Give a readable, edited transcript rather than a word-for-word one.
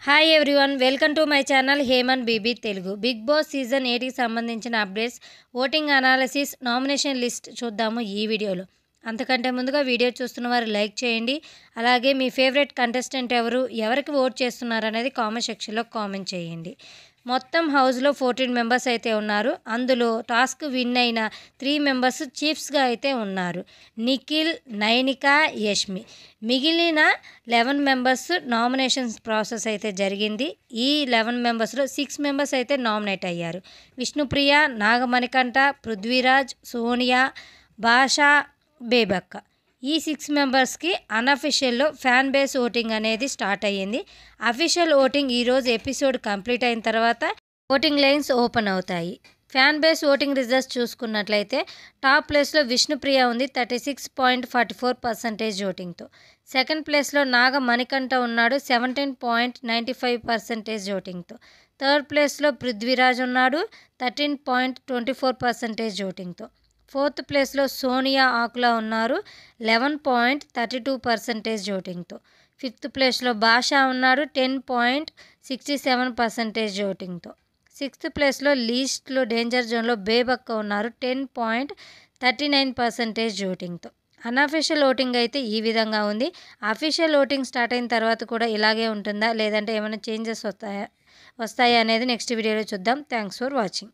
Hi everyone, welcome to my channel Hemanth BB Telugu. Big Boss season 8కి సంబంధించిన updates, voting analysis, nomination list చూద్దాము ఈ వీడియోలో. అంతకంటే ముందుగా వీడియో చూస్తున్న వారు లైక్ చేయండి. అలాగే మీ ఫేవరెట్ కంటెస్టెంట్ ఎవరికి ఓట్ చేస్తున్నారు అనేది కామెంట్ సెక్షన్లో కామెంట్ చేయండి. మొత్తం హౌస్లో 14 మెంబర్స్ అయితే ఉన్నారు. అందులో టాస్క్ విన్ అయిన 3 మెంబర్స్ చీఫ్స్గా అయితే ఉన్నారు. నిఖిల్, నైనిక, యష్మి. మిగిలిన 11 మెంబర్స్ నామినేషన్స్ ప్రాసెస్ అయితే జరిగింది. ఈ 11 మెంబర్స్లో 6 మెంబర్స్ అయితే నామినేట్ అయ్యారు. విష్ణుప్రియ, నాగమణికంఠ, పృథ్వీరాజ్, సోనియా, భాషా, బేబక్క. ఈ 6 మెంబర్స్కి అన్అఫీషియల్లో ఫ్యాన్ బేస్ ఓటింగ్ అనేది స్టార్ట్ అయ్యింది. అఫీషియల్ ఓటింగ్ ఈరోజు ఎపిసోడ్ కంప్లీట్ అయిన తర్వాత ఓటింగ్ లైన్స్ ఓపెన్ అవుతాయి. ఫ్యాన్ బేస్ ఓటింగ్ రిజల్ట్స్ చూసుకున్నట్లయితే టాప్ ప్లేస్లో విష్ణుప్రియ ఉంది 36.44% ఓటింగ్తో. సెకండ్ ప్లేస్లో నాగమణికంఠ ఉన్నాడు 17.95% ఓటింగ్తో. థర్డ్ ప్లేస్లో పృథ్వీరాజ్ ఉన్నాడు 13.24% ఓటింగ్తో. ఫోర్త్ ప్లేస్లో సోనియా ఆకుల ఉన్నారు 11.32% ఓటింగ్తో. ఫిఫ్త్ ప్లేస్లో భాషా ఉన్నాడు 10.67% ఓటింగ్తో. సిక్స్త్ ప్లేస్లో లీస్ట్లో డేంజర్ జోన్లో బేబక్క ఉన్నారు 10.39% ఓటింగ్తో. అన్అఫీషియల్ ఓటింగ్ అయితే ఈ విధంగా ఉంది. అఫీషియల్ ఓటింగ్ స్టార్ట్ అయిన తర్వాత కూడా ఇలాగే ఉంటుందా, లేదంటే ఏమైనా చేంజెస్ వస్తాయా అనేది నెక్స్ట్ వీడియోలో చూద్దాం. Thanks for watching.